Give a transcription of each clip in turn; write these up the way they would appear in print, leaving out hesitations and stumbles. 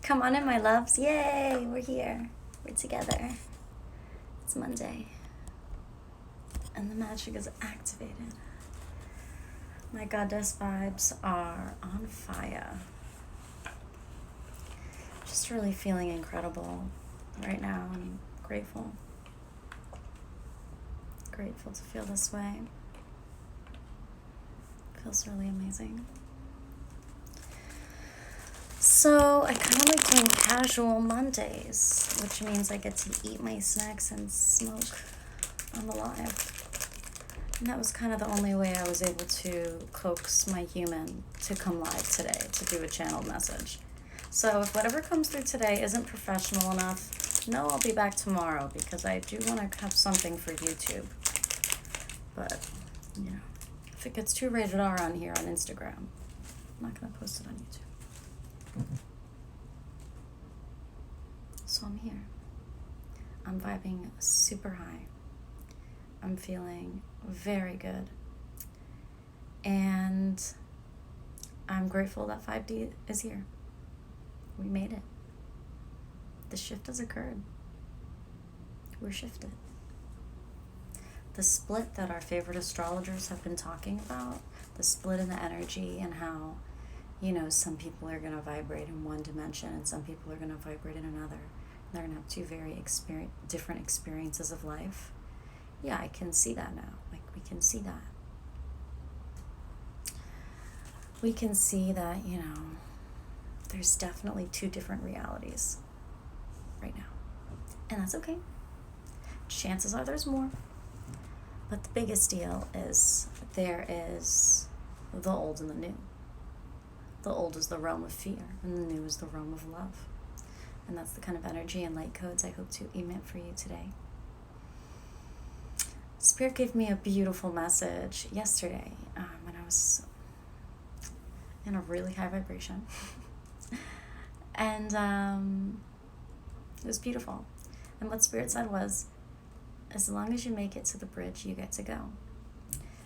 Come on in, my loves. Yay, we're here. We're together. It's Monday. And the magic is activated. My goddess vibes are on fire. Just really feeling incredible right now. I'm grateful. Grateful to feel this way. Feels really amazing. So I kind of like doing casual Mondays, which means I get to eat my snacks and smoke on the live. And that was kind of the only way I was able to coax my human to come live today, to do a channeled message. So if whatever comes through today isn't professional enough, no, I'll be back tomorrow because I do want to have something for YouTube. But, you know, if it gets too rated R on here on Instagram, I'm not going to post it on YouTube. So I'm here. I'm vibing super high. I'm feeling very good. And I'm grateful that 5D is here. We made it. The shift has occurred. We're shifted. The split that our favorite astrologers have been talking about, the split in the energy and how, you know, some people are going to vibrate in one dimension and some people are going to vibrate in another. They're going to have two very different experiences of life. Yeah, I can see that now. Like, we can see that. We can see that, you know, there's definitely two different realities right now. And that's okay. Chances are there's more. But the biggest deal is there is the old and the new. The old is the realm of fear, and the new is the realm of love. And that's the kind of energy and light codes I hope to emit for you today. Spirit gave me a beautiful message yesterday when I was in a really high vibration. And it was beautiful. And what Spirit said was, as long as you make it to the bridge, you get to go.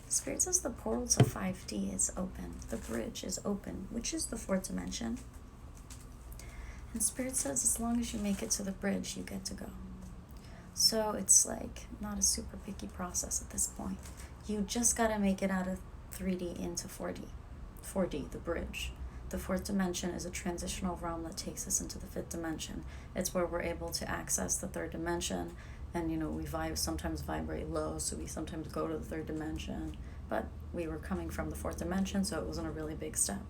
Spirit says the portal to 5D is open. The bridge is open, which is the fourth dimension. And Spirit says as long as you make it to the bridge, you get to go. So it's like not a super picky process at this point. You just got to make it out of 3D into 4D. 4D, the bridge. The fourth dimension is a transitional realm that takes us into the fifth dimension. It's where we're able to access the third dimension. And, you know, we sometimes vibrate low, so we sometimes go to the third dimension. But we were coming from the fourth dimension, so it wasn't a really big step.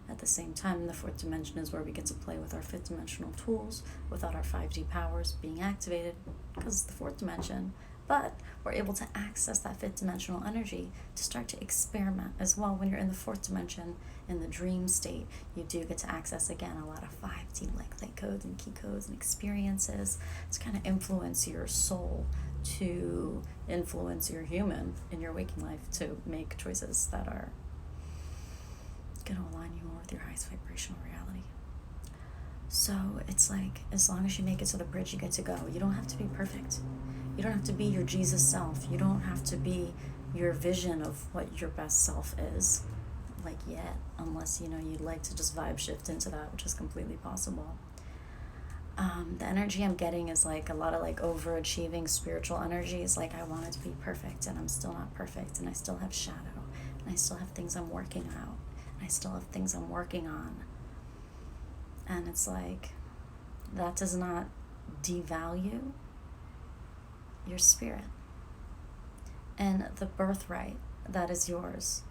At the same time, the fourth dimension is where we get to play with our fifth dimensional tools without our 5D powers being activated because it's the fourth dimension. But we're able to access that fifth dimensional energy to start to experiment as well. When you're in the fourth dimension, in the dream state, you do get to access, again, a lot of 5D like light codes and key codes and experiences to kind of influence your soul, to influence your human in your waking life, to make choices that are going to align you more with your highest vibrational reality. So it's like, as long as you make it to the bridge, you get to go. You don't have to be perfect. You don't have to be your Jesus self. You don't have to be your vision of what your best self is, like, yet, unless, you know, you'd like to just vibe shift into that, which is completely possible. The energy I'm getting is like a lot of like overachieving spiritual energies. Like, I want it to be perfect and I'm still not perfect, and I still have shadow, and I still have things I'm working out, and I still have things I'm working on. And it's like, that does not devalue your spirit and the birthright that is yours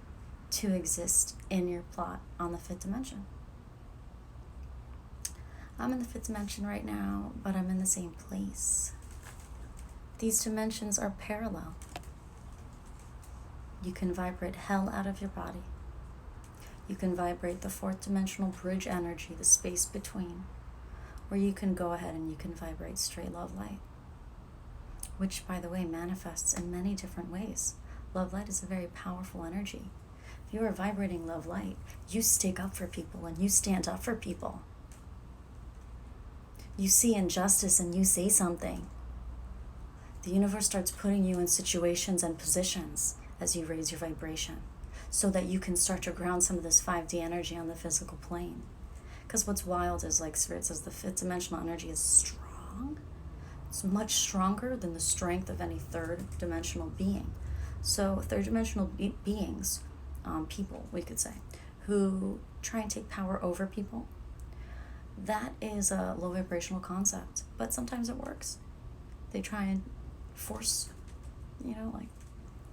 to exist in your plot on the fifth dimension. I'm in the fifth dimension right now, but I'm in the same place. These dimensions are parallel. You can vibrate hell out of your body. You can vibrate the fourth dimensional bridge energy, the space between, or you can go ahead and you can vibrate straight love light, which, by the way, manifests in many different ways. Love light is a very powerful energy. If you are vibrating love light, you stick up for people and you stand up for people. You see injustice and you say something. The universe starts putting you in situations and positions as you raise your vibration, so that you can start to ground some of this 5D energy on the physical plane. Because what's wild is, like Spirit says, the fifth dimensional energy is strong. It's much stronger than the strength of any third dimensional being. So third dimensional beings, people, we could say, who try and take power over people, that is a low vibrational concept, but sometimes it works. They try and force,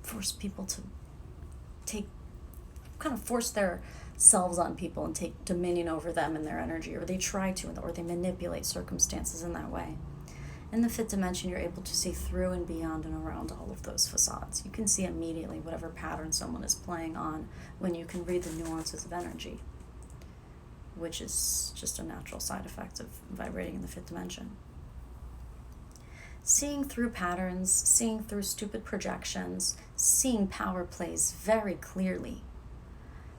force people to force their selves on people and take dominion over them and their energy, or they try to, or they manipulate circumstances in that way. In the fifth dimension, you're able to see through and beyond and around all of those facades. You can see immediately whatever pattern someone is playing on when you can read the nuances of energy, which is just a natural side effect of vibrating in the fifth dimension. Seeing through patterns, seeing through stupid projections, seeing power plays very clearly.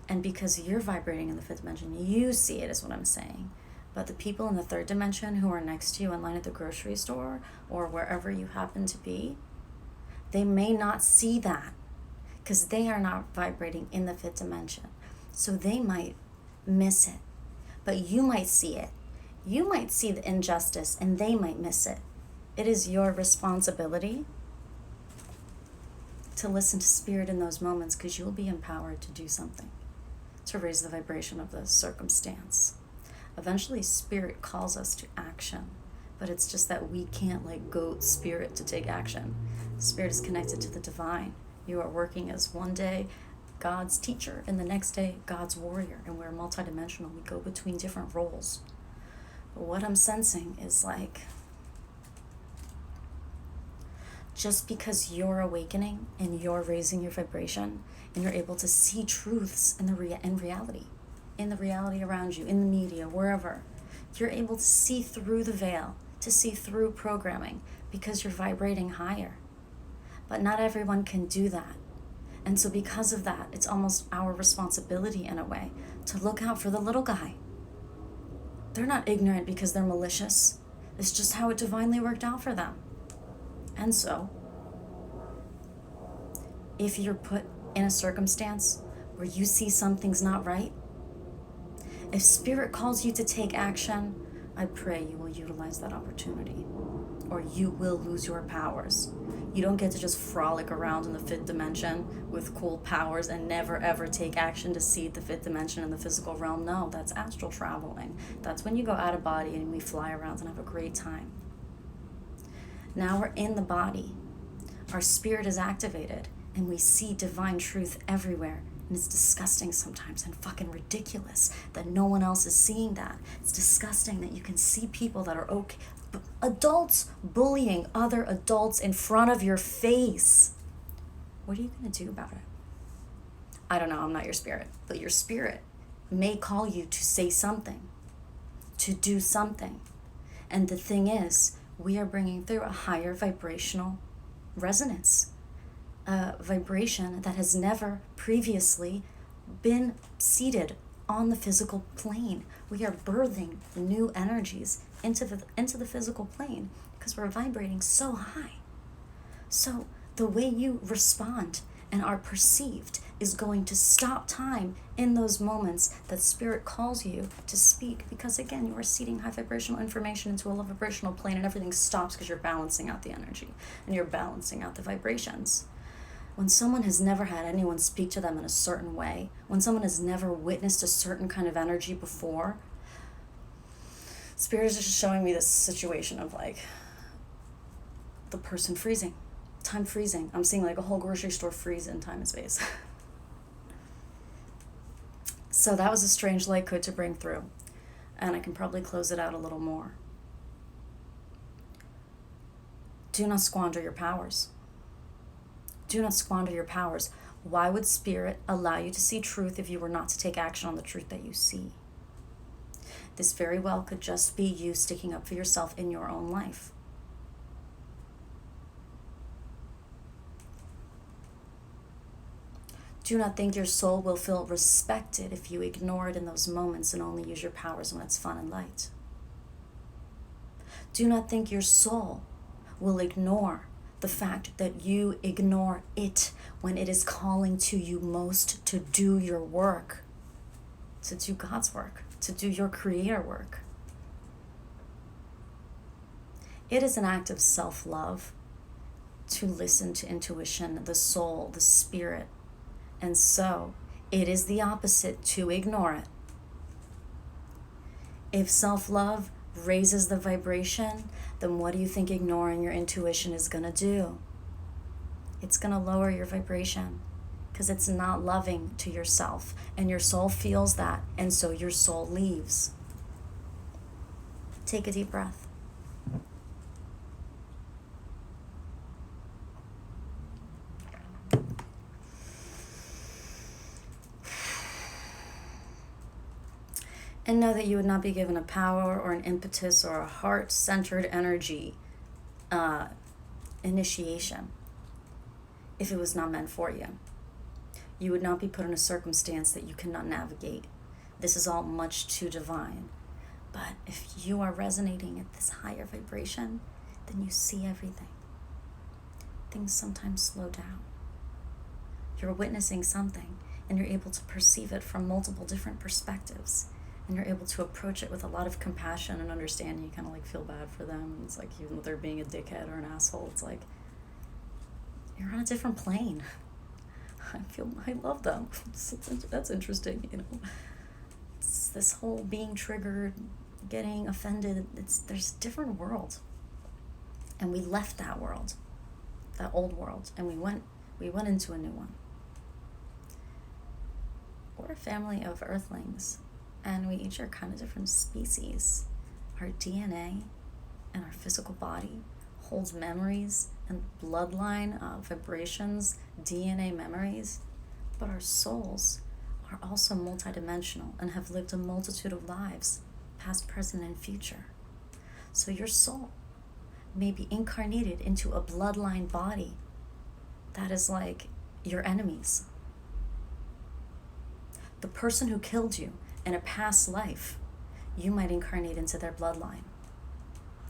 And because you're vibrating in the fifth dimension, you see it, is what I'm saying. But the people in the third dimension who are next to you in line at the grocery store or wherever you happen to be, they may not see that because they are not vibrating in the fifth dimension. So they might miss it, but you might see it. You might see the injustice and they might miss it. It is your responsibility to listen to Spirit in those moments, because you'll be empowered to do something, to raise the vibration of the circumstance. Eventually, Spirit calls us to action, but it's just that we can't goat Spirit to take action. Spirit is connected to the divine. You are working as one day God's teacher and the next day God's warrior, and we're multidimensional. We go between different roles. But what I'm sensing is just because you're awakening and you're raising your vibration and you're able to see truths in reality, in the reality around you, in the media, wherever, you're able to see through the veil, to see through programming, because you're vibrating higher. But not everyone can do that. And so because of that, it's almost our responsibility in a way to look out for the little guy. They're not ignorant because they're malicious. It's just how it divinely worked out for them. And so, if you're put in a circumstance where you see something's not right, if Spirit calls you to take action, I pray you will utilize that opportunity, or you will lose your powers. You don't get to just frolic around in the fifth dimension with cool powers and never ever take action to see the fifth dimension in the physical realm. No, that's astral traveling. That's when you go out of body and we fly around and have a great time. Now we're in the body. Our spirit is activated and we see divine truth everywhere. And it's disgusting sometimes and fucking ridiculous that no one else is seeing that. It's disgusting that you can see people that are okay, adults bullying other adults in front of your face. What are you going to do about it? I don't know, I'm not your spirit, but your spirit may call you to say something, to do something. And the thing is, we are bringing through a higher vibrational resonance, a vibration that has never previously been seated on the physical plane. We are birthing new energies into the physical plane because we're vibrating so high. So the way you respond and are perceived is going to stop time in those moments that Spirit calls you to speak, because again, you are seeding high vibrational information into a low vibrational plane and everything stops because you're balancing out the energy and you're balancing out the vibrations. When someone has never had anyone speak to them in a certain way, when someone has never witnessed a certain kind of energy before, Spirit is just showing me this situation of the person freezing, time freezing. I'm seeing a whole grocery store freeze in time and space. So that was a strange light code to bring through, and I can probably close it out a little more. Do not squander your powers. Do not squander your powers. Why would Spirit allow you to see truth if you were not to take action on the truth that you see? This very well could just be you sticking up for yourself in your own life. Do not think your soul will feel respected if you ignore it in those moments and only use your powers when it's fun and light. Do not think your soul will ignore the fact that you ignore it when it is calling to you most to do your work. to do God's work, to do your creator work. It is an act of self-love to listen to intuition, the soul, the spirit. And so it is the opposite to ignore it. If self-love raises the vibration, then what do you think ignoring your intuition is going to do? It's going to lower your vibration because it's not loving to yourself. And your soul feels that, and so your soul leaves. Take a deep breath. And know that you would not be given a power or an impetus or a heart-centered energy initiation if it was not meant for you. You would not be put in a circumstance that you cannot navigate. This is all much too divine. But if you are resonating at this higher vibration, then you see everything. Things sometimes slow down. You're witnessing something, and you're able to perceive it from multiple different perspectives. And you're able to approach it with a lot of compassion and understanding. You kind of like feel bad for them. It's like, even though they're being a dickhead or an asshole, it's like, you're on a different plane. I love them. That's interesting, you know. It's this whole being triggered, getting offended. There's a different world. And we left that world, that old world, and we went into a new one. We're a family of earthlings. And we each are kind of different species. Our DNA and our physical body holds memories and bloodline vibrations, DNA memories. But our souls are also multidimensional and have lived a multitude of lives, past, present, and future. So your soul may be incarnated into a bloodline body that is like your enemies. The person who killed you in a past life, you might incarnate into their bloodline,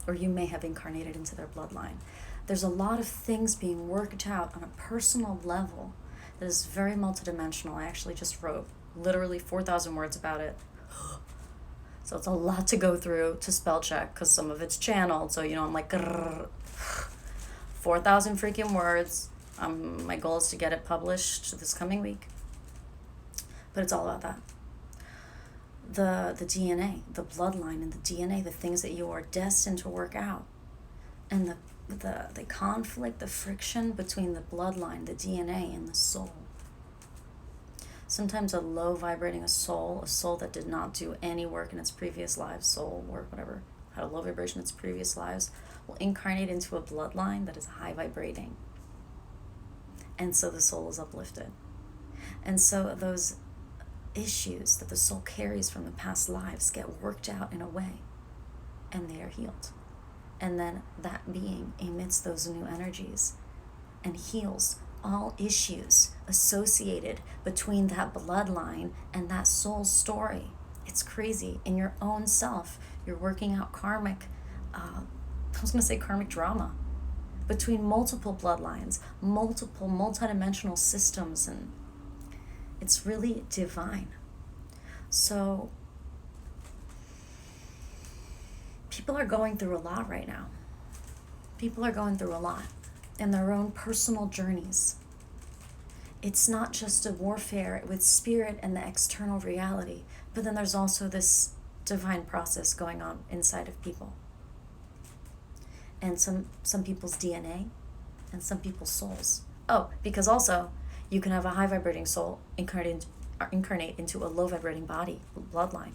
or you may have incarnated into their bloodline. There's a lot of things being worked out on a personal level that is very multidimensional. I actually just wrote literally 4,000 words about it. So it's a lot to go through to spell check because some of it's channeled. So, you know, I'm like, 4,000 freaking words. My goal is to get it published this coming week. But it's all about that. The DNA, the bloodline and the DNA, the things that you are destined to work out. And the conflict, the friction between the bloodline, the DNA, and the soul. Sometimes a low vibrating soul that did not do any work in its previous lives, soul work, whatever, had a low vibration in its previous lives, will incarnate into a bloodline that is high vibrating. And so the soul is uplifted. And so those issues that the soul carries from the past lives get worked out in a way, and they are healed. And then that being emits those new energies and heals all issues associated between that bloodline and that soul story. It's crazy. In your own self, you're working out karmic drama between multiple bloodlines, multiple multidimensional systems, and it's really divine. So people are going through a lot right now. People are going through a lot in their own personal journeys. It's not just a warfare with spirit and the external reality, but then there's also this divine process going on inside of people. And some people's DNA and some people's souls. Oh, because also you can have a high vibrating soul incarnate into a low vibrating body, bloodline.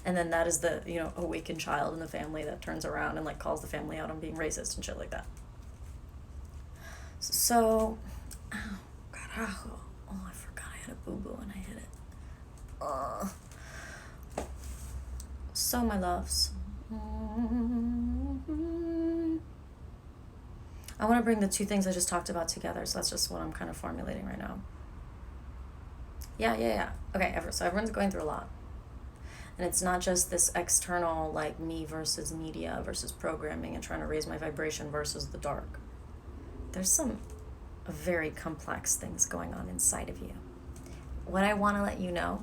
And then that is the, awakened child in the family that turns around and calls the family out on being racist and shit like that. So, I forgot I had a boo-boo and I hit it. So, my loves, I want to bring the two things I just talked about together, so that's just what I'm kind of formulating right now. Yeah. Okay, so everyone's going through a lot. And it's not just this external, me versus media versus programming and trying to raise my vibration versus the dark. There's some very complex things going on inside of you. What I want to let you know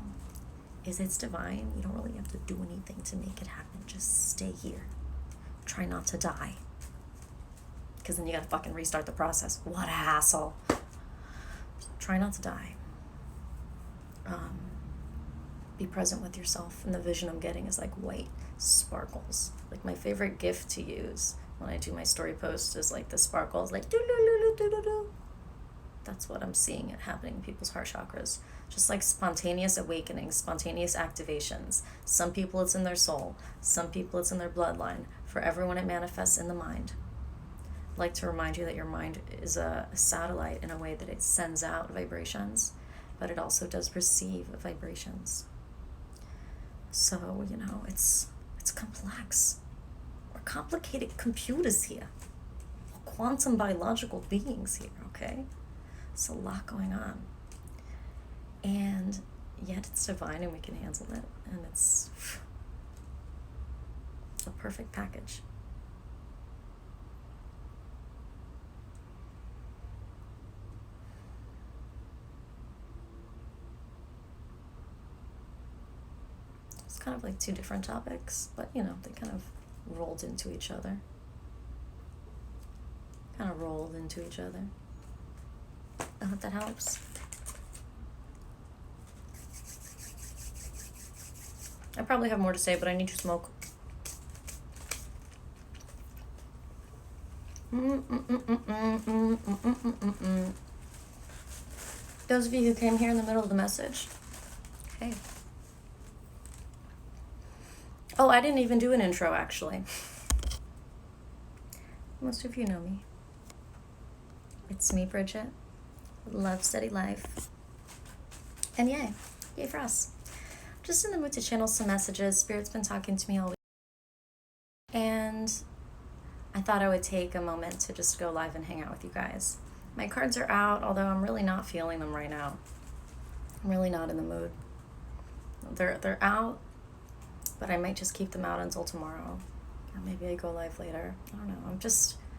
is it's divine. You don't really have to do anything to make it happen. Just stay here. Try not to die. Because then you gotta fucking restart the process. What a hassle. Try not to die. Be present with yourself. And the vision I'm getting is like white sparkles. Like my favorite gift to use when I do my story posts is like the sparkles, like do-do-do-do-do-do-do. That's what I'm seeing it happening in people's heart chakras. Just like spontaneous awakenings, spontaneous activations. Some people it's in their soul. Some people it's in their bloodline. For everyone it manifests in the mind. I'd like to remind you that your mind is a satellite in a way that it sends out vibrations, but it also does receive vibrations. So, it's complex. We're complicated computers here. We're quantum biological beings here, okay? It's a lot going on. And yet it's divine and we can handle it. And it's a perfect package. It's kind of like two different topics, but they kind of rolled into each other. I hope that helps. I probably have more to say, but I need to smoke. Those of you who came here in the middle of the message, hey. Oh, I didn't even do an intro, actually. Most of you know me. It's me, Brigette. Love, steady life. And yay for us. Just in the mood to channel some messages. Spirit's been talking to me all week. And I thought I would take a moment to just go live and hang out with you guys. My cards are out, although I'm really not feeling them right now. I'm really not in the mood. They're out, but I might just keep them out until tomorrow. Or maybe I go live later. I don't know.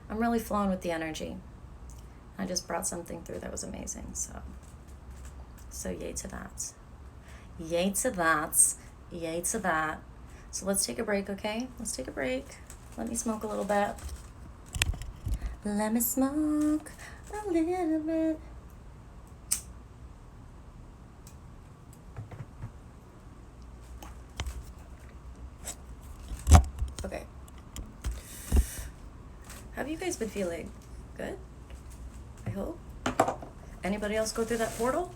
I'm really flowing with the energy. I just brought something through that was amazing. So yay to that. Yay to that. Yay to that. So let's take a break, okay? Let's take a break. Let me smoke a little bit. Let me smoke a little bit. Okay. Have you guys been feeling good? I hope. Anybody else go through that portal?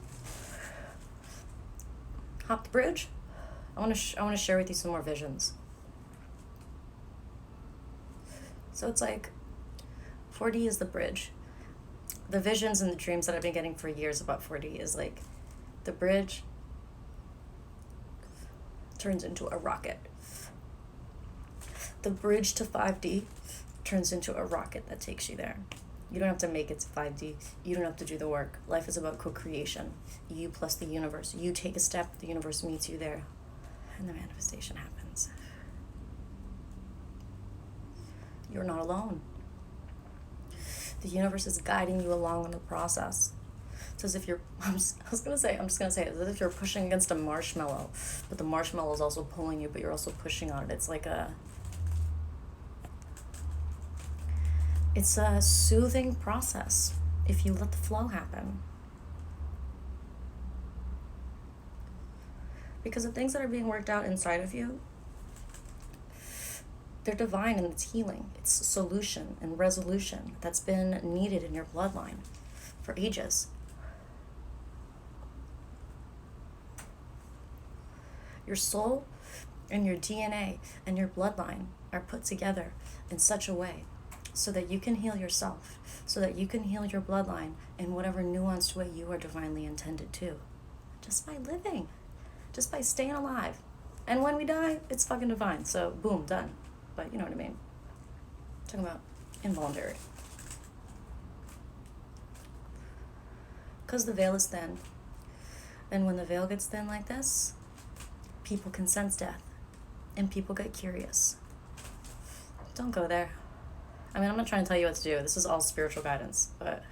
Hop the bridge? I want to share with you some more visions. So it's like 4D is the bridge. The visions and the dreams that I've been getting for years about 4D is like the bridge turns into a rocket. The bridge to 5D turns into a rocket that takes you there. You don't have to make it to 5D. You don't have to do the work. Life is about co-creation. You plus the universe. You take a step, the universe meets you there, and the manifestation happens. You're not alone. The universe is guiding you along in the process. It's as if you're, I'm just gonna say it, it's as if you're pushing against a marshmallow, but the marshmallow is also pulling you, but you're also pushing on it. It's a soothing process if you let the flow happen. Because the things that are being worked out inside of you, they're divine and it's healing. It's solution and resolution that's been needed in your bloodline for ages. Your soul and your DNA and your bloodline are put together in such a way so that you can heal yourself, so that you can heal your bloodline in whatever nuanced way you are divinely intended to. Just by living, just by staying alive. And when we die, it's fucking divine. So boom, done. But you know what I mean. I'm talking about involuntary. Because the veil is thin. And when the veil gets thin like this, people can sense death. And people get curious. Don't go there. I mean, I'm not trying to tell you what to do. This is all spiritual guidance. But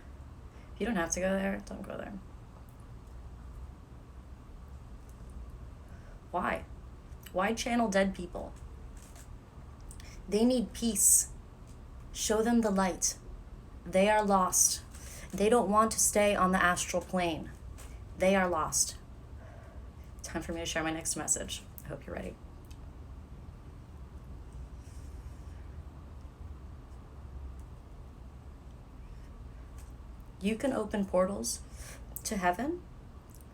if you don't have to go there, don't go there. Why? Why channel dead people? They need peace. Show them the light. They are lost. They don't want to stay on the astral plane. They are lost. Time for me to share my next message. I hope you're ready. You can open portals to heaven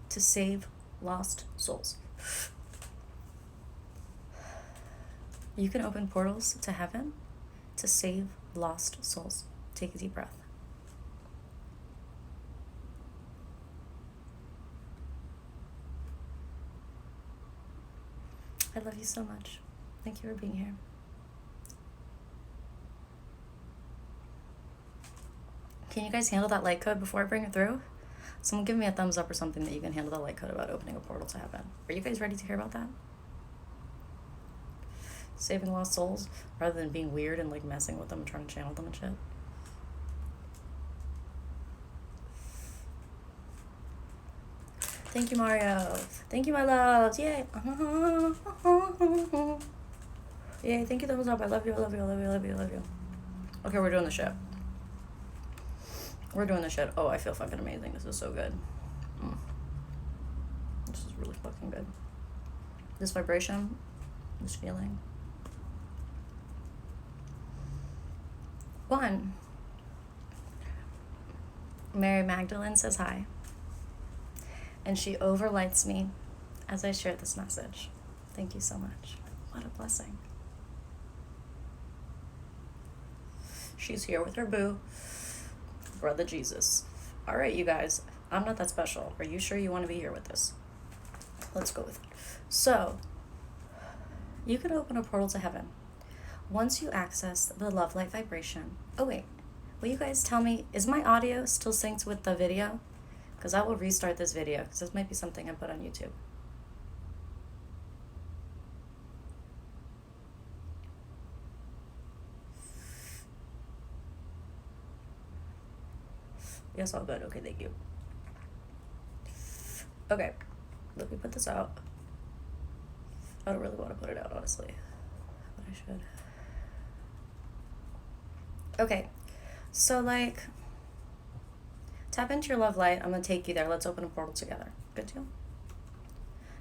to save lost souls. You can open portals to heaven to save lost souls. Take a deep breath. I love you so much. Thank you for being here. Can you guys handle that light code before I bring it through? Someone give me a thumbs up or something that you can handle that light code about opening a portal to heaven. Are you guys ready to hear about that? Saving lost souls rather than being weird and like messing with them and trying to channel them and shit. Thank you, Mario. Thank you, my loves. Yay. Yay, thank you, thumbs up. I love you, I love you, I love you, I love you, I love you. Okay, we're doing the shit. We're doing the shit. Oh, I feel fucking amazing. This is so good. This is really fucking good. This vibration, this feeling. 1. Mary Magdalene says hi. And she overlights me as I share this message. Thank you so much. What a blessing. She's here with her boo, Brother Jesus. All right, you guys, I'm not that special. Are you sure you want to be here with this? Let's go with it. So, you can open a portal to heaven once you access the love light vibration. Oh, wait. Will you guys tell me, is my audio still synced with the video? Because I will restart this video, because this might be something I put on YouTube. Yes, all good. Okay, thank you. Okay, let me put this out. I don't really want to put it out, honestly, but I should. Okay, so like, tap into your love light. I'm going to take you there. Let's open a portal together. Good deal?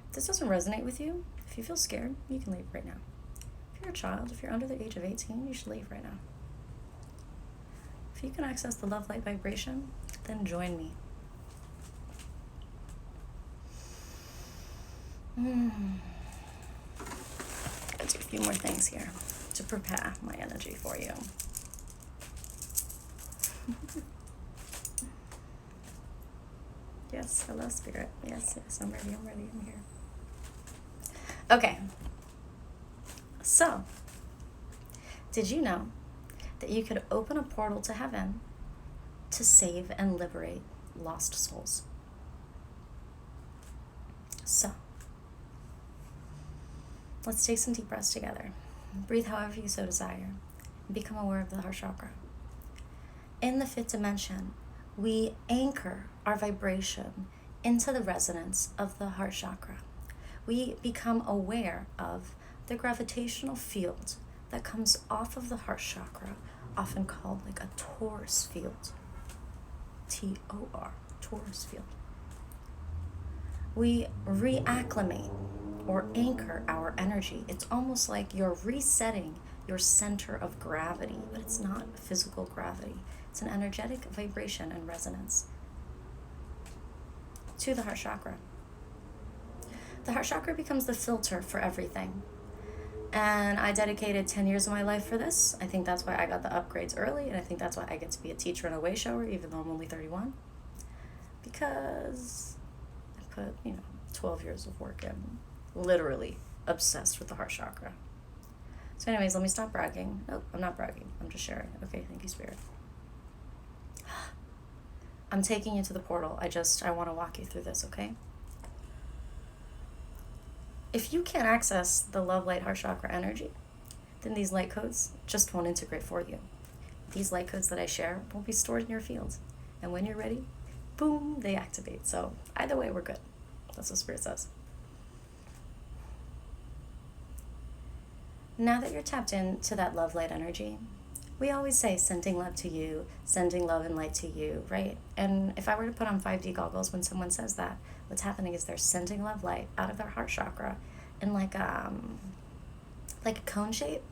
If this doesn't resonate with you, if you feel scared, you can leave right now. If you're a child, if you're under the age of 18, you should leave right now. If you can access the love light vibration, then join me. Let's do a few more things here to prepare my energy for you. Yes, hello, Spirit. Yes, I'm ready, I'm here. Okay. So, did you know that you could open a portal to heaven to save and liberate lost souls? So, let's take some deep breaths together. Breathe however you so desire. Become aware of the heart chakra. In the 5th dimension, we anchor our vibration into the resonance of the heart chakra. We become aware of the gravitational field that comes off of the heart chakra, often called like a torus field. T-O-R, torus field. We reacclimate or anchor our energy. It's almost like you're resetting your center of gravity, but it's not physical gravity. It's an energetic vibration and resonance to the heart chakra. The heart chakra becomes the filter for everything. And I dedicated 10 years of my life for this. I think that's why I got the upgrades early, and I think that's why I get to be a teacher and a way shower, even though I'm only 31. Because I put, 12 years of work in. Literally obsessed with the heart chakra. So anyways, let me stop bragging. Nope, I'm not bragging. I'm just sharing. Okay, thank you, Spirit. I'm taking you to the portal. I want to walk you through this, okay? If you can't access the love light heart chakra energy, then these light codes just won't integrate for you. These light codes that I share will be stored in your field. And when you're ready, boom, they activate. So either way, we're good. That's what Spirit says. Now that you're tapped into that love light energy, we always say sending love to you, sending love and light to you, right? And if I were to put on 5D goggles when someone says that, what's happening is they're sending love light out of their heart chakra in like a cone shape.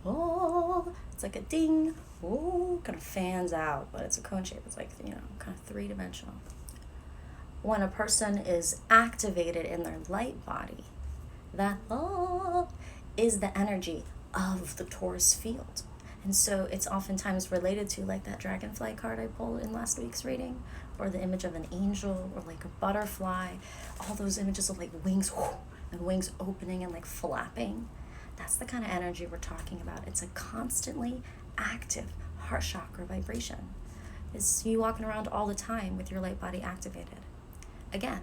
Oh, it's like a ding. Oh, kind of fans out, but it's a cone shape. It's like, kind of 3-dimensional. When a person is activated in their light body, that is the energy of the Taurus field. And so it's oftentimes related to like that dragonfly card I pulled in last week's reading, or the image of an angel, or like a butterfly, all those images of like wings, and wings opening and like flapping. That's the kind of energy we're talking about. It's a constantly active heart chakra vibration. It's you walking around all the time with your light body activated. Again,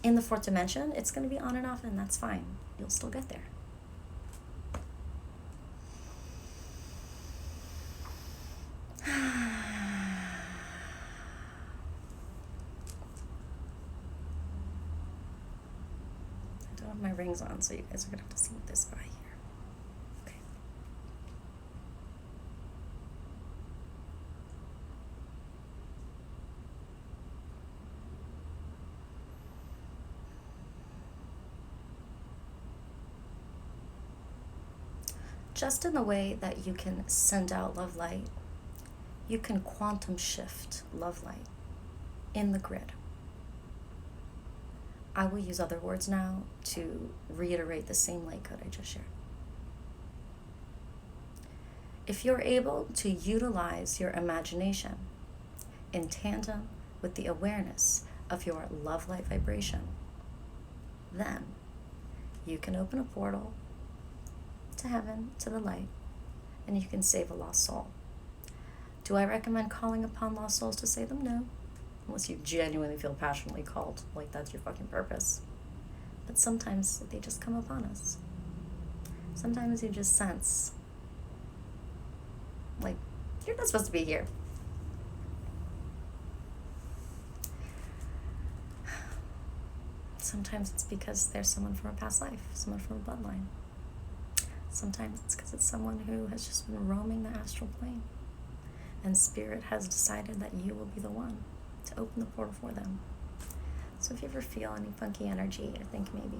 in the 4th dimension, it's going to be on and off, and that's fine. You'll still get there. I don't have my rings on, so you guys are going to have to see this guy here. Okay. Just in the way that you can send out love light, you can quantum shift love light in the grid. I will use other words now to reiterate the same light code I just shared. If you're able to utilize your imagination in tandem with the awareness of your love light vibration, then you can open a portal to heaven, to the light, and you can save a lost soul. Do I recommend calling upon lost souls to save them? No. Unless you genuinely feel passionately called, like that's your fucking purpose. But sometimes they just come upon us. Sometimes you just sense, like, you're not supposed to be here. Sometimes it's because there's someone from a past life, someone from a bloodline. Sometimes it's because it's someone who has just been roaming the astral plane, and Spirit has decided that you will be the one to open the portal for them. So if you ever feel any funky energy, I think maybe,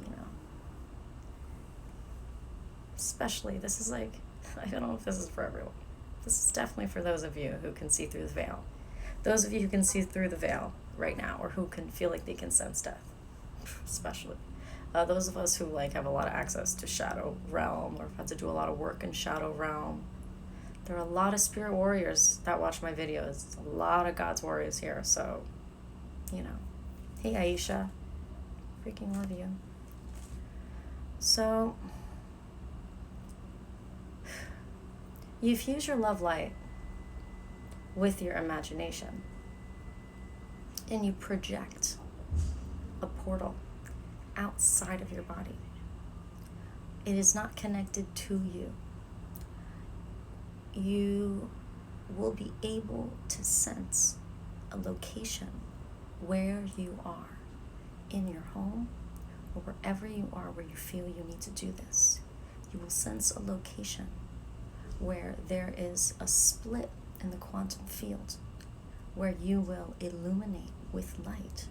especially, this is like, I don't know if this is for everyone. This is definitely for those of you who can see through the veil. Those of you who can see through the veil right now, or who can feel like they can sense death, especially. Those of us who have a lot of access to Shadow Realm, or have had to do a lot of work in Shadow Realm. There are a lot of spirit warriors that watch my videos. A lot of God's warriors here. So, Hey Aisha. Freaking love you. So, you fuse your love light with your imagination. And you project a portal outside of your body. It is not connected to you. You will be able to sense a location where you are in your home, or wherever you are where you feel you need to do this. You will sense a location where there is a split in the quantum field, where you will illuminate with light,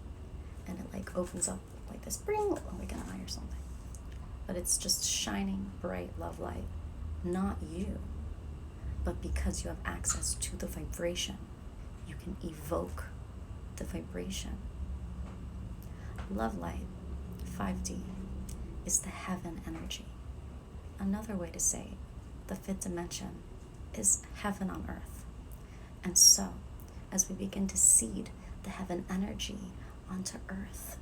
and it opens up like this, like an eye or something. But it's just shining bright love light, not you. But because you have access to the vibration, you can evoke the vibration. Love light, 5D, is the heaven energy. Another way to say the 5th dimension is heaven on earth. And so, as we begin to seed the heaven energy onto earth,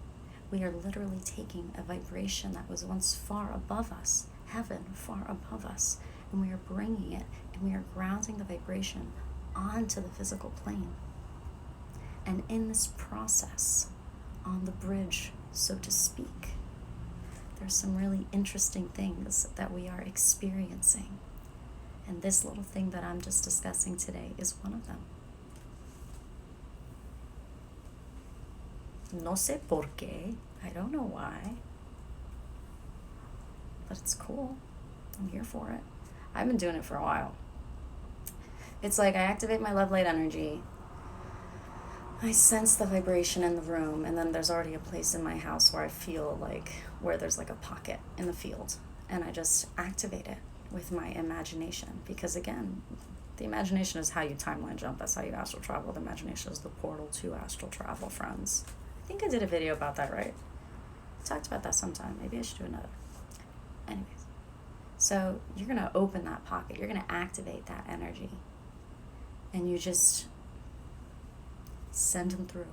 we are literally taking a vibration that was once far above us, heaven far above us, and we are bringing it, and we are grounding the vibration onto the physical plane. And in this process, on the bridge, so to speak, there's some really interesting things that we are experiencing. And this little thing that I'm just discussing today is one of them. No sé por qué. I don't know why. But it's cool. I'm here for it. I've been doing it for a while. It's like I activate my love light energy. I sense the vibration in the room, and then there's already a place in my house where I feel like, where there's like a pocket in the field, and I just activate it with my imagination, because again, the imagination is how you timeline jump. That's how you astral travel. The imagination is the portal to astral travel, friends. I think I did a video about that, right? I talked about that sometime. Maybe I should do another. Anyways, so you're going to open that pocket. You're going to activate that energy. And you just send them through.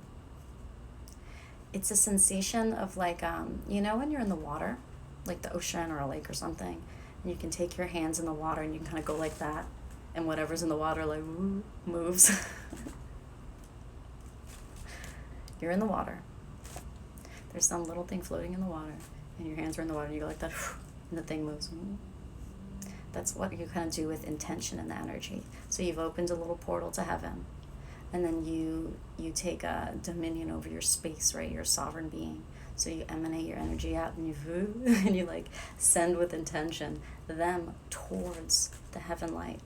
It's a sensation of like, you know when you're in the water, like the ocean or a lake or something, and you can take your hands in the water and you can kind of go like that, and whatever's in the water like woo, moves. You're in the water. There's some little thing floating in the water, and your hands are in the water, and you go like that, and the thing moves. That's what you kind of do with intention and the energy. So you've opened a little portal to heaven, and then you take a dominion over your space, right? You're a sovereign being. So you emanate your energy out, and and you like send with intention them towards the heaven light.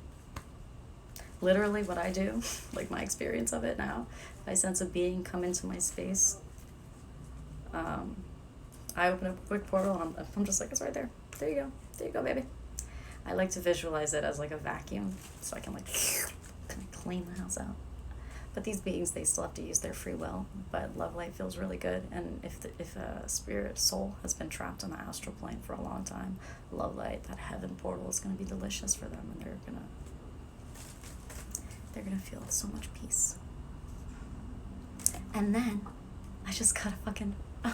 Literally what I do, like my experience of it now, if I sense a being come into my space, I open up a quick portal, and I'm just like, it's right there. There you go, baby. I like to visualize it as like a vacuum, so I can like kind of clean the house out. But these beings, they still have to use their free will, but love light feels really good. And if a spirit soul has been trapped on the astral plane for a long time, love light, that heaven portal, is going to be delicious for them, and they're gonna feel so much peace. And then I just got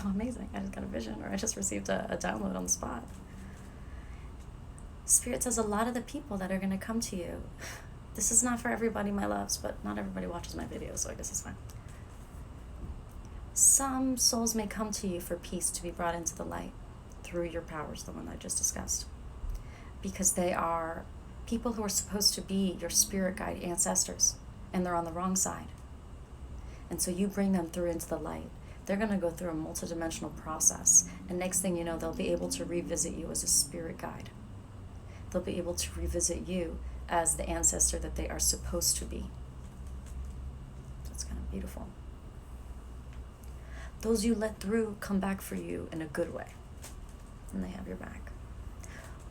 amazing. I just got a vision, or I just received a download on the spot. Spirit says a lot of the people that are gonna come to you, this is not for everybody, my loves, but not everybody watches my videos, so I guess it's fine. Some souls may come to you for peace to be brought into the light through your powers, the one I just discussed, because they are people who are supposed to be your spirit guide ancestors, and they're on the wrong side. And so you bring them through into the light. They're going to go through a multidimensional process, and next thing you know, they'll be able to revisit you as a spirit guide. They'll be able to revisit you as the ancestor that they are supposed to be. That's kind of beautiful. Those you let through come back for you in a good way, and they have your back.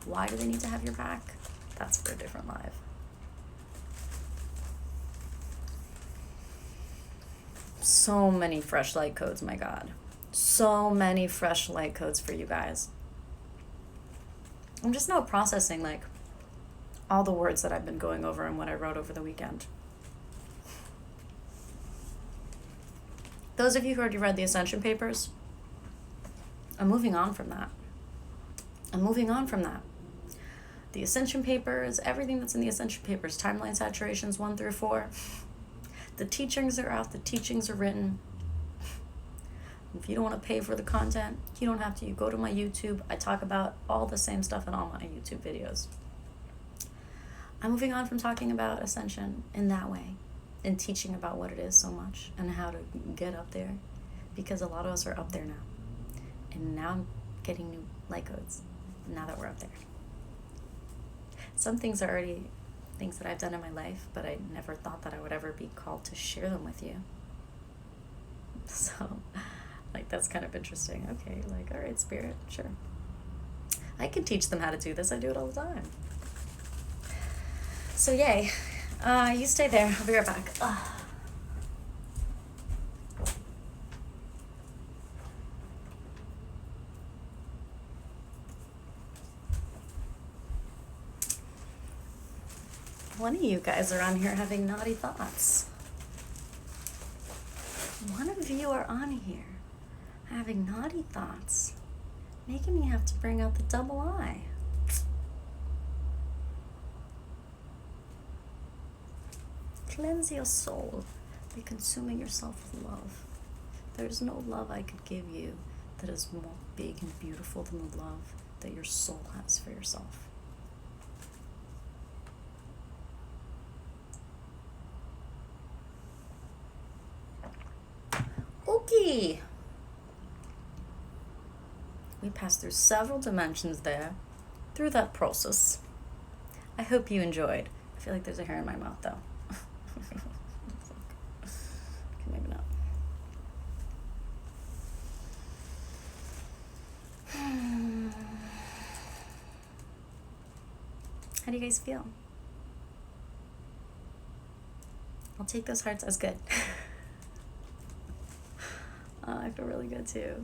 Why do they need to have your back? That's for a different live. So many fresh light codes, my God. So many fresh light codes for you guys. I'm just now processing like all the words that I've been going over and what I wrote over the weekend. Those of you who already read the Ascension papers, I'm moving on from that. The Ascension papers, everything that's in the Ascension papers, timeline saturations 1 through 4. The teachings are out, the teachings are written. If you don't want to pay for the content, you don't have to. You go to my YouTube. I talk about all the same stuff in all my YouTube videos. I'm moving on from talking about Ascension in that way, and teaching about what it is so much and how to get up there, because a lot of us are up there now. And now I'm getting new light codes now that we're up there. Some things are already things that I've done in my life, but I never thought that I would ever be called to share them with you. So, like, that's kind of interesting. Okay, like, all right, Spirit, sure. I can teach them how to do this. I do it all the time. So, yay. You stay there. I'll be right back. One of you guys are on here having naughty thoughts. One of you are on here having naughty thoughts, making me have to bring out the double I. Cleanse your soul by consuming yourself with love. There's no love I could give you that is more big and beautiful than the love that your soul has for yourself. Okay. We passed through several dimensions there. through that process. I hope you enjoyed. I feel like there's a hair in my mouth though. Okay, maybe not. How do you guys feel? I'll take those hearts as good. I feel really good too.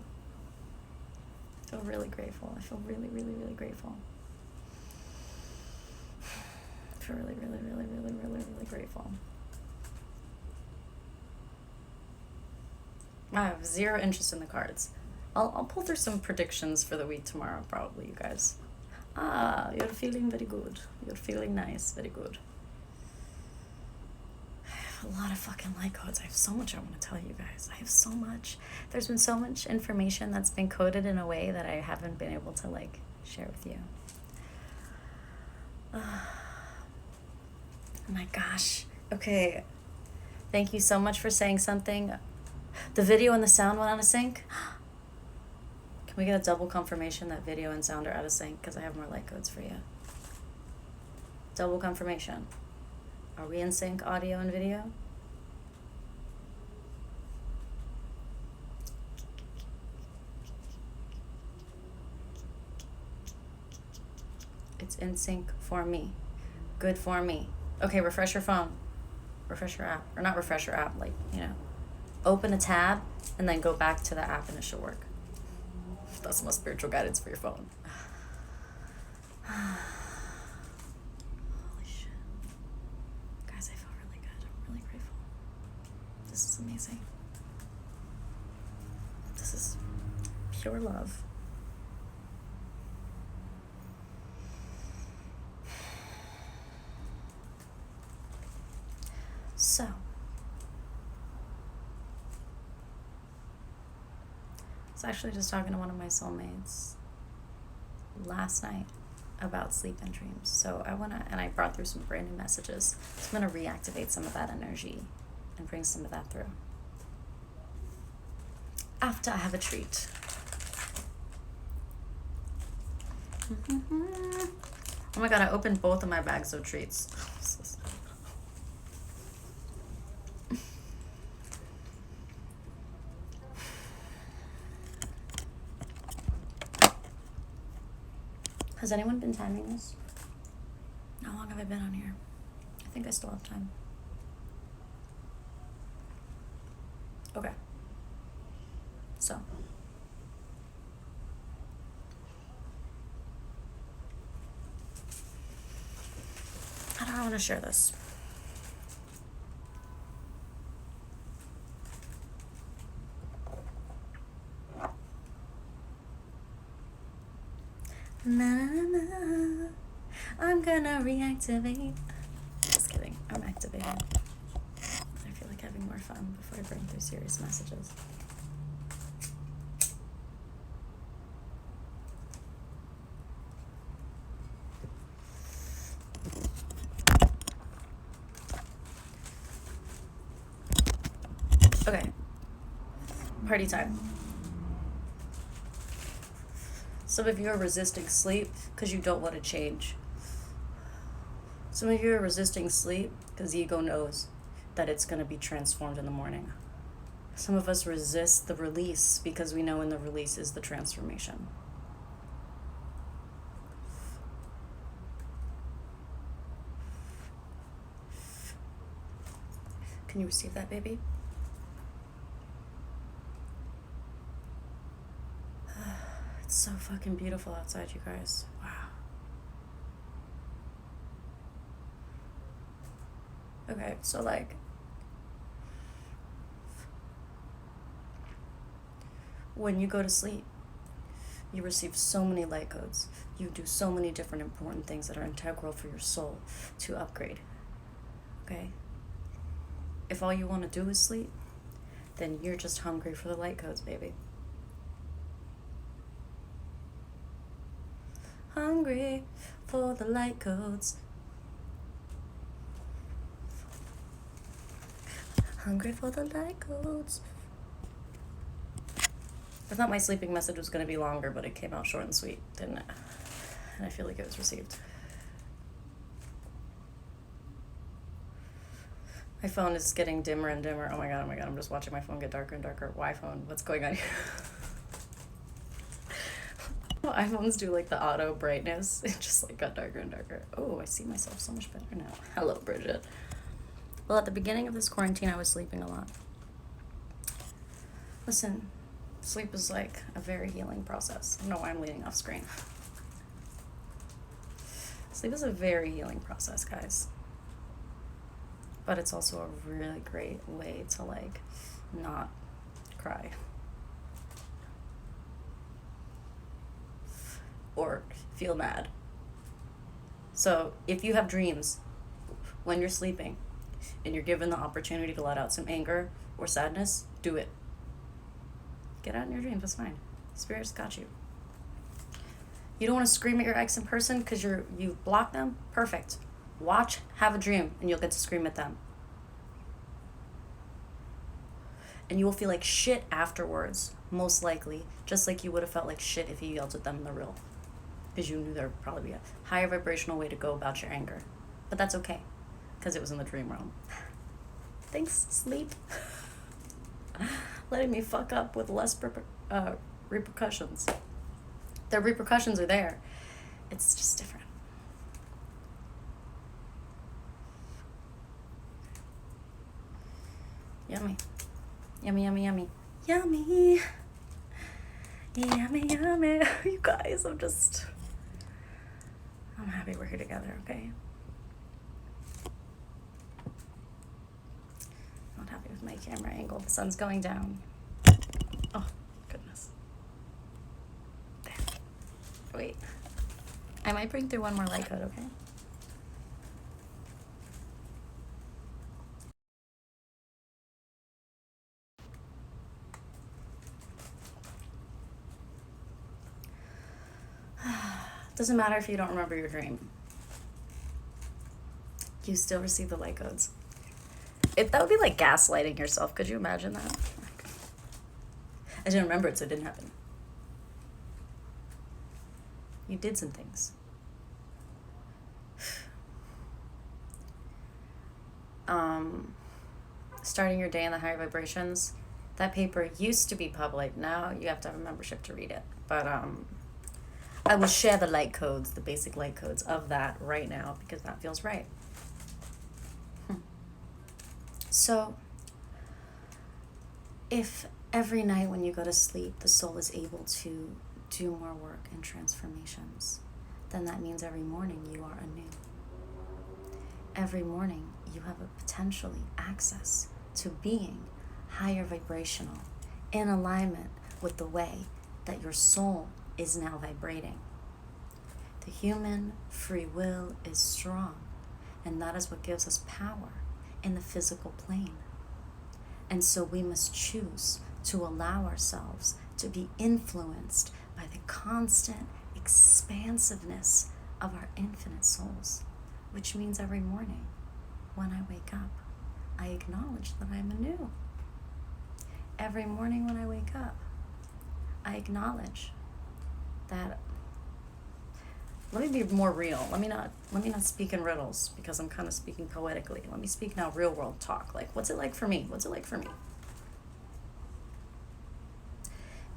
I feel really grateful. I feel really, really, really grateful. I feel really, really, really, really, really, really grateful. I have zero interest in the cards. I'll pull through some predictions for the week tomorrow, probably, you guys. You're feeling very good. You're feeling nice. Very good. I have a lot of fucking light codes. I have so much I want to tell you guys. I have so much. There's been so much information that's been coded in a way that I haven't been able to, like, share with you. Oh my gosh. Okay. Thank you so much for saying something. The video and the sound went out of sync. Can we get a double confirmation that video and sound are out of sync? Because I have more light codes for you. Double confirmation. Are we in sync, audio and video? It's in sync for me. Good for me. Okay, refresh your phone. Refresh your app. Or not refresh your app, like, you know. Open a tab and then go back to the app and it should work. That's my spiritual guidance for your phone. Holy shit. Guys, I feel really good. I'm really grateful. This is amazing. This is pure love. So, I was actually just talking to one of my soulmates last night about sleep and dreams. So and I brought through some brand new messages. So I'm gonna reactivate some of that energy and bring some of that through. After I have a treat. Oh my god, I opened both of my bags of treats. Has anyone been timing this? How long have I been on here? I think I still have time. Okay. So. How do I want to share this? Na, na, na. I'm gonna reactivate. Just kidding. I'm activated. I feel like having more fun before I bring through serious messages. Okay. Party time. Some of you are resisting sleep because you don't want to change. Some of you are resisting sleep because the ego knows that it's going to be transformed in the morning. Some of us resist the release because we know in the release is the transformation. Can you receive that, baby? It's so fucking beautiful outside, you guys. Wow. Okay, so like, when you go to sleep, you receive so many light codes. You do so many different important things that are integral for your soul to upgrade. Okay? If all you want to do is sleep, then you're just hungry for the light codes, baby. Hungry for the light codes. Hungry for the light codes. I thought my sleeping message was going to be longer, but it came out short and sweet, didn't it? and I feel like it was received. My phone is getting dimmer and dimmer. Oh my god, I'm just watching my phone get darker and darker. Why phone? What's going on here? Well, iPhones do like the auto brightness. It just like got darker and darker. Oh, I see myself so much better now. Hello, Brigette. Well, at the beginning of this quarantine, I was sleeping a lot. Listen, sleep is like a very healing process. I don't know why I'm leaning off screen. Sleep is a very healing process, guys. But it's also a really great way to like not cry. Or feel mad. So if you have dreams when you're sleeping and you're given the opportunity to let out some anger or sadness, do it. Get out in your dreams, it's fine. Spirit's got you. You don't want to scream at your ex in person because you've blocked them? Perfect. Watch, have a dream, and you'll get to scream at them. And you will feel like shit afterwards, most likely, just like you would have felt like shit if you yelled at them in the real. Because you knew there would probably be a higher vibrational way to go about your anger. But that's okay, because it was in the dream realm. Thanks, sleep. Letting me fuck up with less repercussions. The repercussions are there. It's just different. Yummy. Yummy, yummy, yummy. Yummy. Yummy, yummy. You guys, I'm happy we're here together, okay? Not happy with my camera angle. The sun's going down. Oh, goodness. There. Wait. I might bring through one more light code, okay? Doesn't matter if you don't remember your dream. You still receive the light codes. That would be like gaslighting yourself. Could you imagine that? I didn't remember it, so it didn't happen. You did some things. Starting your day in the higher vibrations. That paper used to be public. Now you have to have a membership to read it. But I will share the light codes, the basic light codes of that right now because that feels right. So, if every night when you go to sleep, the soul is able to do more work and transformations, then that means every morning you are anew. Every morning you have a potentially access to being higher vibrational in alignment with the way that your soul is now vibrating. The human free will is strong, and that is what gives us power in the physical plane. And so we must choose to allow ourselves to be influenced by the constant expansiveness of our infinite souls, which means every morning when I wake up, I acknowledge that I'm anew. Every morning when I wake up, I acknowledge that. Let me be more real. Let me not speak in riddles because I'm kind of speaking poetically. Let me speak now real world talk. Like, what's it like for me? What's it like for me?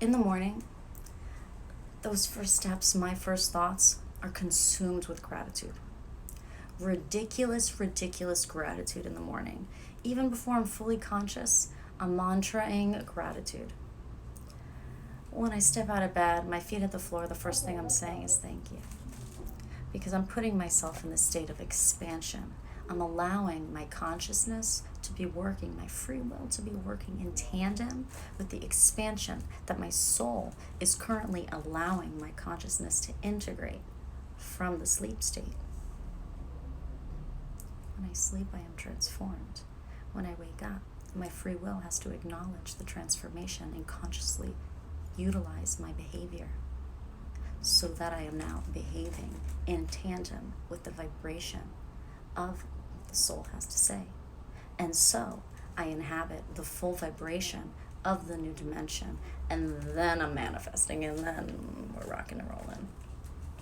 In the morning, those first steps, my first thoughts are consumed with gratitude. Ridiculous gratitude in the morning. Even before I'm fully conscious, I'm mantraing gratitude. When I step out of bed, my feet hit the floor, the first thing I'm saying is thank you. Because I'm putting myself in this state of expansion. I'm allowing my consciousness to be working, my free will to be working in tandem with the expansion that my soul is currently allowing my consciousness to integrate from the sleep state. When I sleep, I am transformed. When I wake up, my free will has to acknowledge the transformation and consciously utilize my behavior so that I am now behaving in tandem with the vibration of what the soul has to say. And so I inhabit the full vibration of the new dimension, and then I'm manifesting, and then we're rocking and rolling.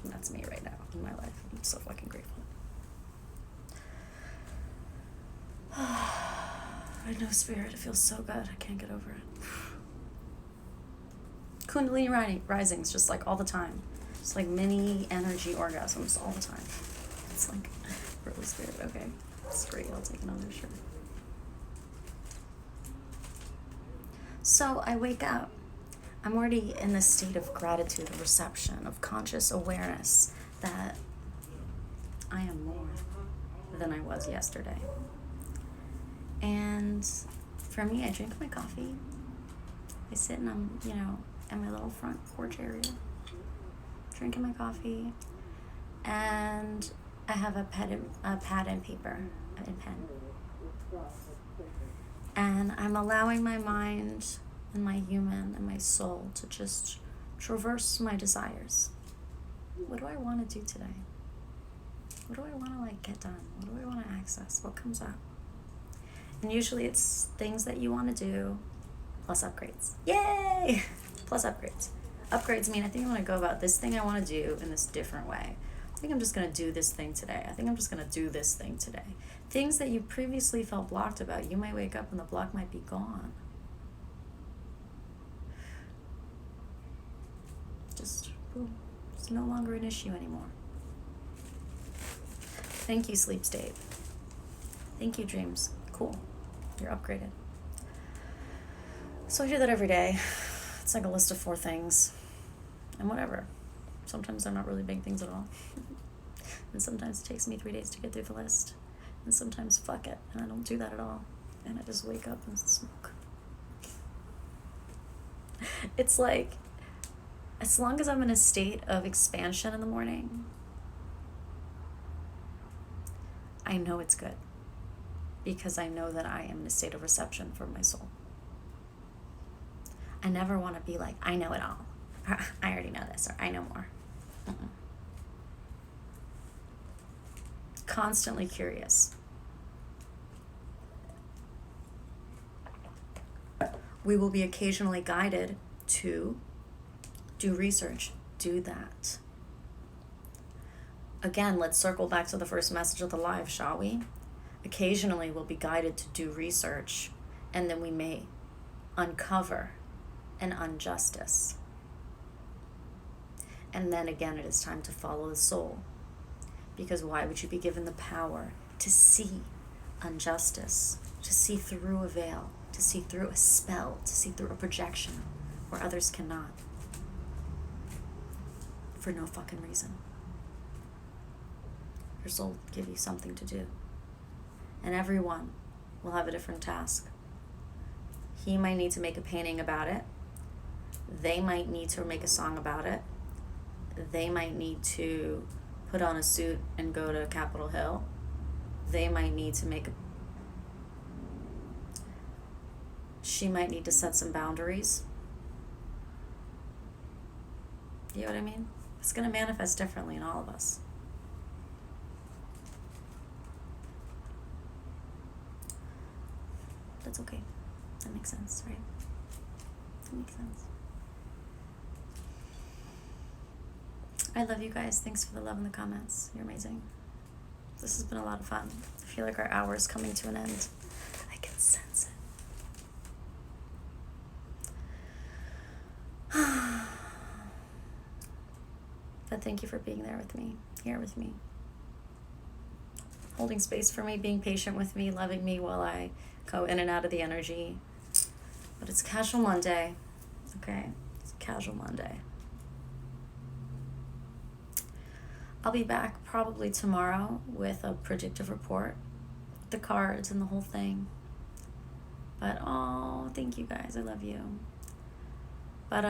And that's me right now in my life. I'm so fucking grateful. I know, Spirit. It feels so good. I can't get over it. Kundalini risings, just like all the time. Just like mini energy orgasms all the time. It's like, really, Spirit. Okay. Straight. I'll take another, sure. So I wake up. I'm already in this state of gratitude, of reception, of conscious awareness that I am more than I was yesterday. And for me, I drink my coffee. I sit and I'm, in my little front porch area, drinking my coffee. And I have a pad and paper and pen. And I'm allowing my mind and my human and my soul to just traverse my desires. What do I want to do today? What do I want to get done? What do I want to access? What comes up? And usually it's things that you want to do plus upgrades. Yay! Plus upgrades. Upgrades mean I think I want to go about this thing I want to do in this different way. I think I'm just going to do this thing today. I think I'm just going to do this thing today. Things that you previously felt blocked about, you might wake up and the block might be gone. Just, boom. It's no longer an issue anymore. Thank you, sleep state. Thank you, dreams. Cool. You're upgraded. So I do that every day. It's like a list of 4 things. And whatever. Sometimes they're not really big things at all. And sometimes it takes me 3 days to get through the list. And sometimes fuck it. And I don't do that at all. And I just wake up and smoke. It's like, as long as I'm in a state of expansion in the morning, I know it's good. Because I know that I am in a state of reception for my soul. I never want to be like, I know it all. I already know this, or I know more. Constantly curious. We will be occasionally guided to do research. Do that. Again, let's circle back to the first message of the live, shall we? Occasionally we'll be guided to do research, and then we may uncover an injustice. And then again, it is time to follow the soul. Because why would you be given the power to see injustice, to see through a veil, to see through a spell, to see through a projection where others cannot? For no fucking reason. Your soul will give you something to do. And everyone will have a different task. He might need to make a painting about it. They might need to make a song about it. They might need to put on a suit and go to Capitol Hill. They might need to she might need to set some boundaries. You know what I mean? It's going to manifest differently in all of us. That's okay. That makes sense, right? That makes sense. I love you guys. Thanks for the love in the comments. You're amazing. This has been a lot of fun. I feel like our hour is coming to an end. I can sense it. But thank you for being there with me, here with me. Holding space for me, being patient with me, loving me while I go in and out of the energy. But it's Casual Monday, okay? It's Casual Monday. I'll be back probably tomorrow with a predictive report, the cards and the whole thing. But, oh, thank you guys. I love you. But,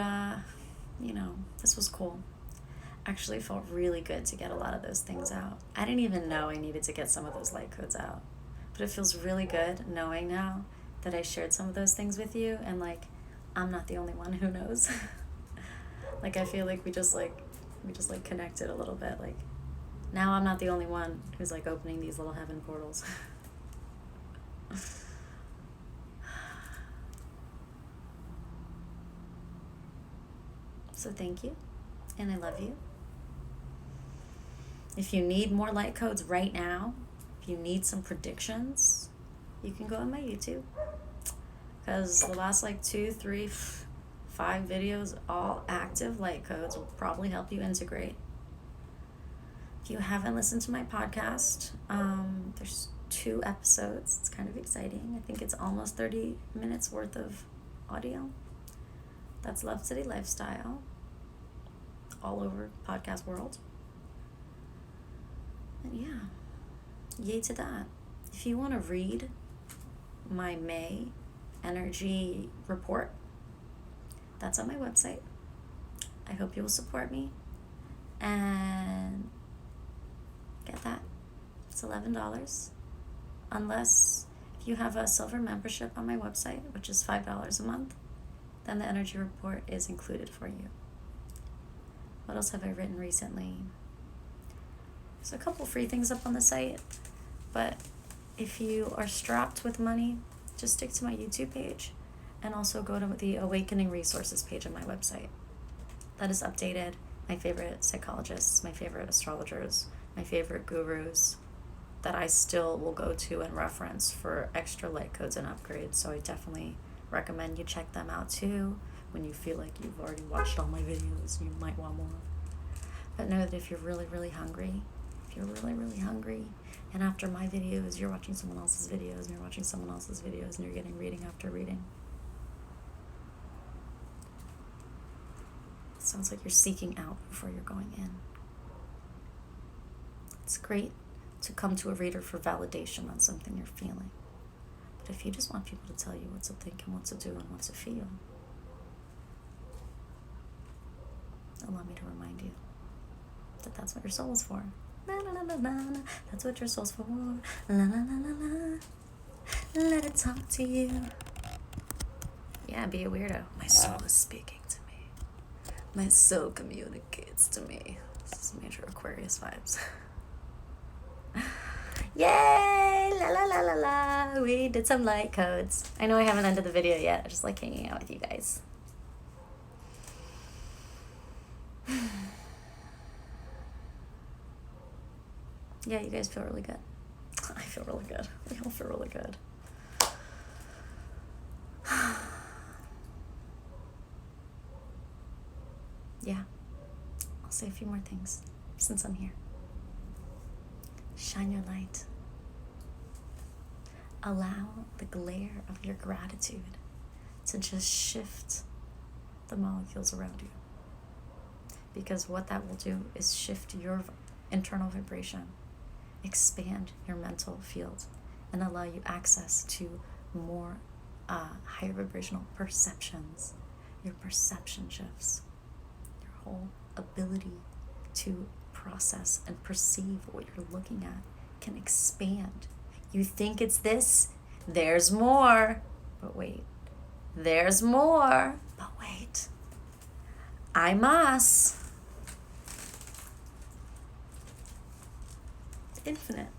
this was cool. Actually felt really good to get a lot of those things out. I didn't even know I needed to get some of those light codes out. But it feels really good knowing now that I shared some of those things with you, and I'm not the only one who knows. I feel like we just connected a little bit. Now I'm not the only one who's opening these little heaven portals. So thank you, and I love you. If you need more light codes right now, if you need some predictions, you can go on my YouTube. Because the last 2, 3, 5 videos, all active light codes, will probably help you integrate. If you haven't listened to my podcast, there's 2 episodes. It's kind of exciting. I think it's almost 30 minutes worth of audio. That's Love City Lifestyle, all over podcast world. And yeah, yay to that. If you want to read my May energy report, that's on my website. I hope you will support me and get that. It's $11. Unless if you have a silver membership on my website, which is $5 a month, then the energy report is included for you. What else have I written recently? There's a couple free things up on the site, but if you are strapped with money, just stick to my YouTube page and also go to the Awakening Resources page on my website. That is updated. My favorite psychologists, my favorite astrologers, my favorite gurus that I still will go to and reference for extra light codes and upgrades. So I definitely recommend you check them out too. When you feel like you've already watched all my videos, you might want more. But know that if you're really, really hungry, and after my videos, you're watching someone else's videos, and you're watching someone else's videos, and you're getting reading after reading. It sounds like you're seeking out before you're going in. It's great to come to a reader for validation on something you're feeling. But if you just want people to tell you what to think and what to do and what to feel, allow me to remind you that that's what your soul is for. La la la la la. That's what your soul's for. La la la la la. Let it talk to you. Yeah, be a weirdo. My soul is speaking to me. My soul communicates to me. This is major Aquarius vibes. Yay! La la la la la. We did some light codes. I know I haven't ended the video yet. I just like hanging out with you guys. Yeah, you guys feel really good. I feel really good. We all feel really good. Yeah. I'll say a few more things since I'm here. Shine your light. Allow the glare of your gratitude to just shift the molecules around you. Because what that will do is shift your internal vibration, expand your mental field, and allow you access to more higher vibrational perceptions. Your perception shifts. Your whole ability to process and perceive what you're looking at can expand. You think it's this, there's more. But wait, there's more. But wait, hay más. It's infinite.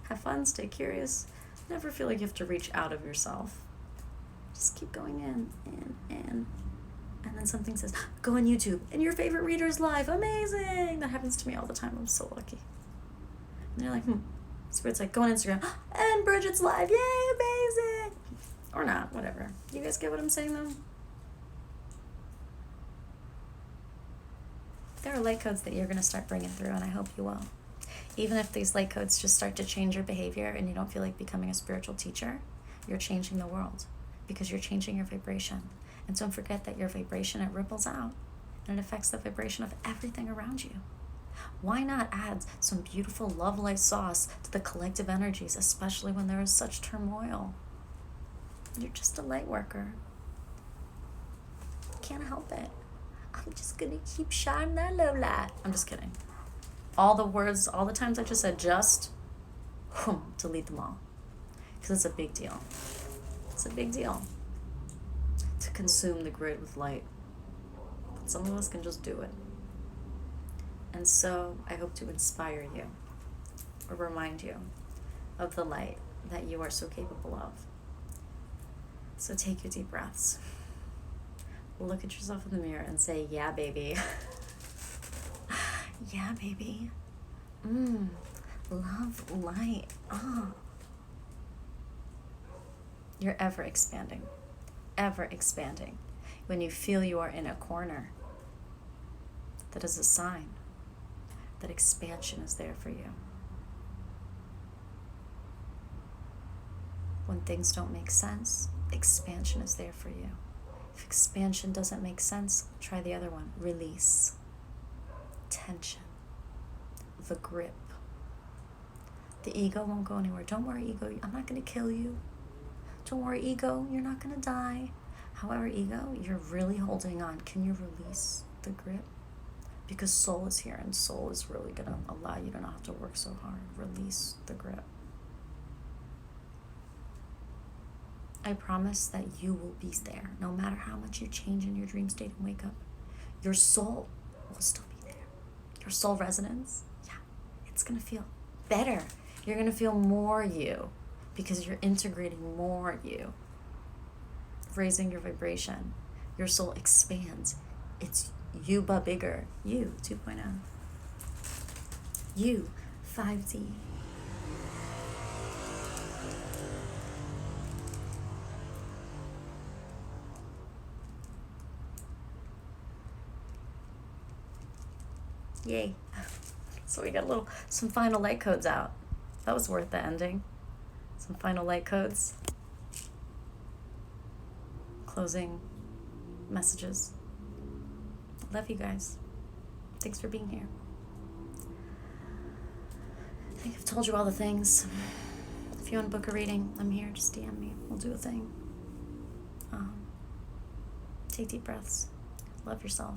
Have fun, stay curious. Never feel like you have to reach out of yourself. Just keep going in. And then something says, go on YouTube, and your favorite reader's live. Amazing! That happens to me all the time. I'm so lucky. And you're like, Spirit's like, go on Instagram, and Brigitte's live. Yay, amazing! Or not, whatever. You guys get what I'm saying, though? There are light codes that you're going to start bringing through, and I hope you will. Even if these light codes just start to change your behavior and you don't feel like becoming a spiritual teacher, you're changing the world because you're changing your vibration. And don't forget that your vibration, it ripples out and it affects the vibration of everything around you. Why not add some beautiful love light sauce to the collective energies, especially when there is such turmoil? You're just a light worker. Can't help it. I'm just gonna keep shining that love light. I'm just kidding. All the words, all the times I just said just, delete them all. Because it's a big deal. It's a big deal to consume the grid with light. But some of us can just do it. And so I hope to inspire you or remind you of the light that you are so capable of. So take your deep breaths. Look at yourself in the mirror and say, yeah, baby. Yeah, baby. Love, light. You're ever expanding. Ever expanding. When you feel you are in a corner, that is a sign that expansion is there for you. When things don't make sense, expansion is there for you. If expansion doesn't make sense, try the other one. Release. Tension. The grip. The ego won't go anywhere. Don't worry, ego. I'm not going to kill you. Don't worry, ego. You're not going to die. However, ego, you're really holding on. Can you release the grip? Because soul is here, and soul is really going to allow you to not have to work so hard. Release the grip. I promise that you will be there. No matter how much you change in your dream state and wake up, your soul will still be there. Your soul resonance, yeah, it's going to feel better. You're going to feel more you because you're integrating more you. Raising your vibration. Your soul expands. It's you but bigger. You 2.0. You 5D. Yay. So we got some final light codes out. That was worth the ending. Some final light codes. Closing messages. Love you guys. Thanks for being here. I think I've told you all the things. If you want to book a reading, I'm here. Just DM me. We'll do a thing. Take deep breaths. Love yourself.